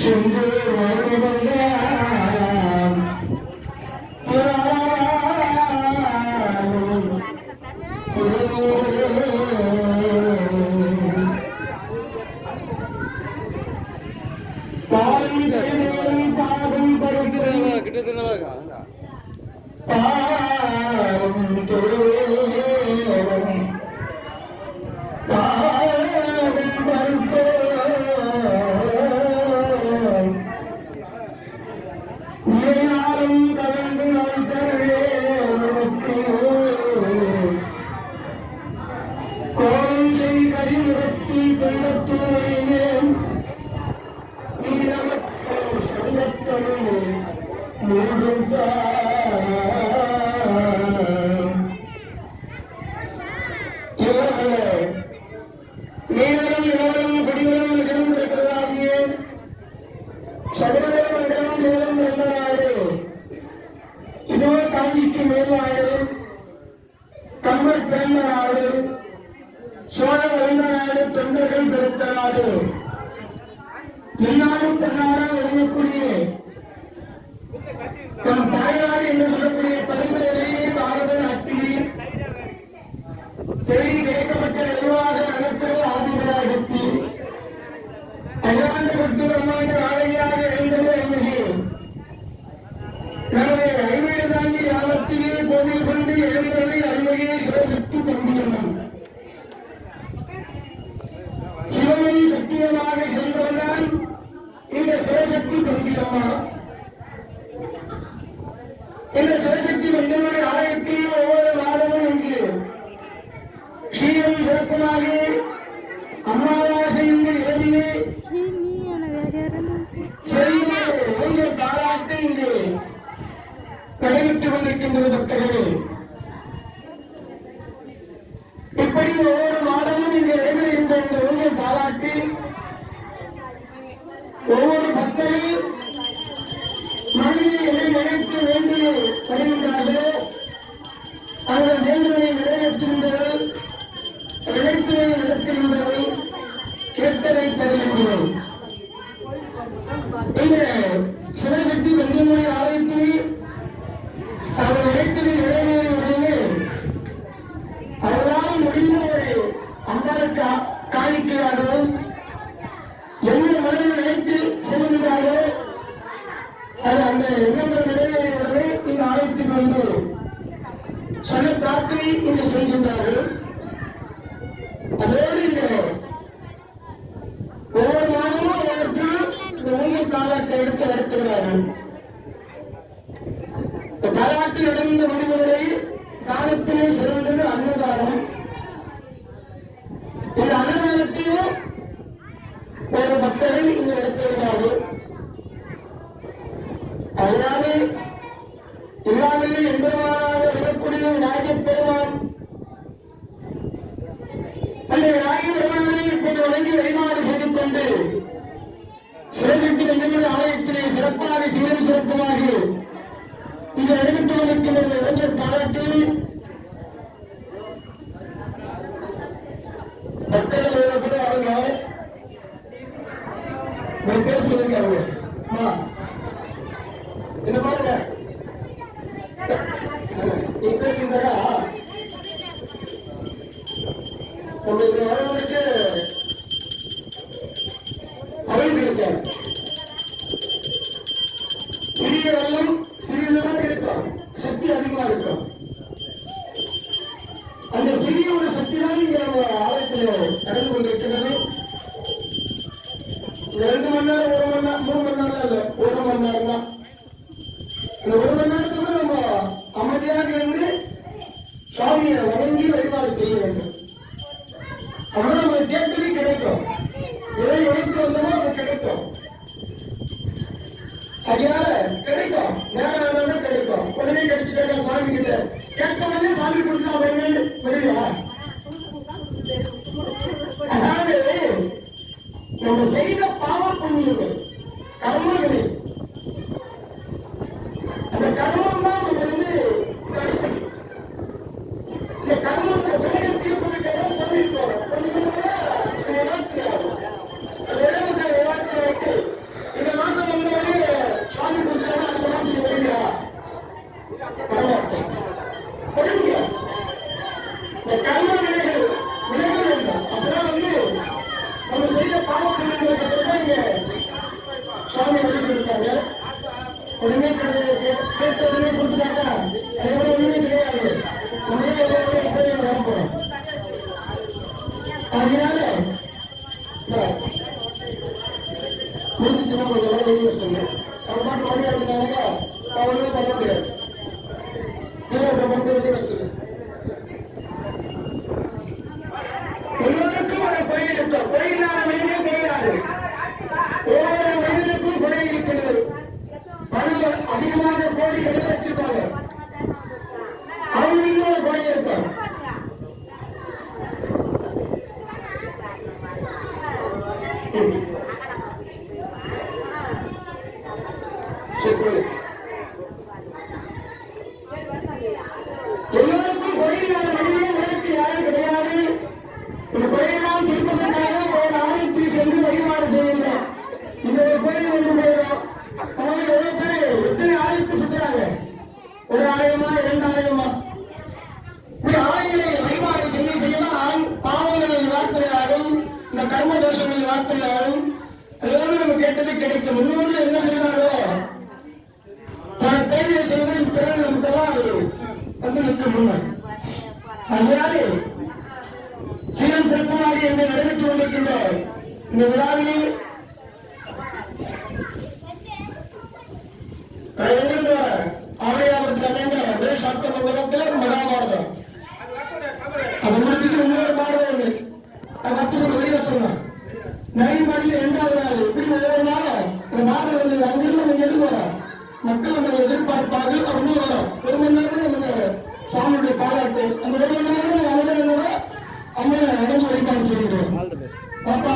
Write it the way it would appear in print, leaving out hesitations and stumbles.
தொண்டர்கள் பெருத்த நாடு எல்லாரும் தன்னாரா விளங்கக்கூடிய நம் தாய்நாடு என்று சொல்லக்கூடிய பரம்பரையிலேயே பாரத நாட்டிலே தேடி கிடைக்கப்பட்ட நினைவாக நடக்கிறது ஆதிபராகத்தி அகிலாண்டு கட்டு பிரம்மாண்ட ஆலையாக எழுந்தது அன்னைக்கு நமது ஐவேடு தாங்கி காலத்திலே கோவில் கொண்டு எழுந்ததை அன்னையே சிவசக்தி பந்தியம்மன் சிவனும் சத்தியமாக சேர்ந்தவர்தான் இந்த சிவசக்தி பந்தியம்மா. இந்த சிவசக்தி பந்தியம்மை ஆலயத்தில் ஒவ்வொரு மாதமும் இங்கு ஸ்ரீரம் சிறப்புமாக அமாவாசை இந்த இரவிலே சென்று ஊஞ்சல் தாளாட்டு இங்கு நடைபெற்றுக் கொண்டிருக்கின்றது பக்தர்களே. இப்படி ஒவ்வொரு மாதமும் இங்கு நடைபெறுகின்ற இந்த ஊஞ்சல் தாளாட்டு ஒவ்வொரு பக்தர்கள் மனதில் எதை நினைத்து வேண்டி வருகின்றார்களோ அந்த வேண்டுதலை நிறைவேற்றுகின்றவர் நினைத்துவை நடத்துகின்றவர் கேட்டதை தருகின்றோம். இந்த சிவசக்தி பந்தியம்மை ஆலயத்திலே அவர் நினைத்ததை நிறைவேறுவதே அவர்களால் முடிந்த ஒரு அம்பாளுக்கு காணிக்கையாகவும் என்ன மனதில் நினைத்து செல்கின்றாரோ அது அந்த எண்ணங்கள் நிறைவேறுவதை இந்த ஆலயத்தில் வந்து சொன்ன பிரார்த்தனை இங்கு செய்கின்றார்கள். அதோடு இந்த ஒவ்வொரு மாதமும் ஒவ்வொருத்தரும் இந்த ஊஞ்சல் தாலாட்டை எடுத்து நடத்துகிறார்கள். இந்த தாலாட்டு நடந்த முடிவுகளை தானத்திலே சிறந்தது அன்னதானம். இந்த அன்னதானத்தையும் ஒரு பக்தர்கள் இங்கு நடத்துகிறார்கள். அதனாலே எல்லாமே எம்பெருமானாக இருக்கக்கூடிய விநாயகப் பெருமான் அந்த விநாயகப் பெருமானை இப்போது வழங்கி வழிபாடு செய்து கொண்டு சிவசக்தி பந்தியம்மை ஆலயத்திலே சிறப்பாக சீரும் சிறப்புமாக இங்கு நடைபெற்றுக் கொண்டிருக்கின்ற ஊஞ்சல் தாலாட்டில் பக்தர்கள் எவ்வளவு பேர் அவங்க பேசுவதற்கு அவங்க என்ன பாருங்க நீ பேசுகிறா நம்ம இந்த வரவருக்கு அருள் கிடைக்காது. சிறிய வெள்ளம் சிறியதாக இருக்கும், சக்தி அதிகமா இருக்கும். அந்த சிறிய ஒரு சக்தி தான் இங்க நம்ம ஆலயத்தில் நடந்து கொண்டிருக்கிறது. 2 மணி நேரம் 1 மணி நேரம் 3 மணி நேரம் இல்ல 1 மணி நேரம் தான். இந்த 1 மணி நேரத்துக்கு நம்ம அமைதியாக இருந்து சுவாமியை வணங்கி வழிபாடு செய்ய வேண்டும். அப்புறம் நம்ம கேட்டது கிடைக்கும். எதை எடுத்து வந்தோமோ அது கிடைக்கும். அதனால கிடைக்கும், நேரம் ஆனாலும் கிடைக்கும். உடனே கிடைச்சிட்டாங்க சுவாமி கிட்ட கேட்க உடனே சாமி கொடுத்தா வருவா. அதாவது நம்ம செய்த பாவ புண்ணியங்கள் கர்மங்களை வெளியே சொல்லு. அவங்க பாட்டு வழி எடுத்தாங்க, அவங்களும் பண்ண முடியாது. வெளியே சொல்லு. ஒவ்வொருக்கும் ஒரு குறை இருக்கும். குறையில்லாத மனிதனே கிடையாது. ஒவ்வொரு மனிதனுக்கும் குறை இருக்கிறது. பணம் அதிகமாக கோடி எழுத வச்சிருப்பாங்க, அவங்க இன்னொரு குறை இருக்கும். எல்லோருக்கும் குறையில்லாத மனிதனே உலகத்தில் யாரும் கிடையாது. இந்த குறையெல்லாம் தீர்ப்பதற்காக ஒரு ஆலயத்தில் சென்று வழிபாடு செய்கின்றோம். இந்த ஒரு கோயில் கொண்டு போயிடும். அவங்க எவ்வளவு பேர் எத்தனை ஆலயத்தை சுற்றுறாங்க? ஒரு ஆலயமா, 2 ஆலயமா? இப்படி ஆலயங்களை வழிபாடு செய்ய செய்யலாம் பாவங்களின் வார்த்தையாலும் இந்த கர்ம தோஷங்களின் வார்த்தையாலும் அதெல்லாம் நம்ம கேட்டது கிடைக்கும். முன்னோர்கள் என்ன செய்தாரோ தேவையை செய்வது பிறகு நமக்கெல்லாம் அது வந்து நிற்க முன்னர். அதனாலே சீரம் சிறப்புமாக என்று நடைபெற்றுக் கொண்டிருக்கின்ற இந்த விழாவிலே எங்கிருந்து வர ஆலயாபுரத்தில் அமைந்த சாத்த மங்கலத்தில் மகாபாரதம் அதை முடிச்சுட்டு இன்னொரு பாரதம் பத்து சொல்ல வெளியே சொன்னான். நிறைய பாட்டில 2வது நாள் இப்படி ஒவ்வொரு நாளும் இந்த பாரதம் வந்தது. அங்கிருந்து நம்ம எதுக்கு வரோம்? மக்கள் நம்ம எதிர்பார்ப்பார்கள் அப்படின்னு வரும். 1 மணி நேரம் நமக்கு சுவாமியுடைய பாராட்டு. அந்த 1 மணி நேரம் நம்ம அமைதியாக அம்மனை நடந்து வழிபாடு செய்கிறோம். பாப்பா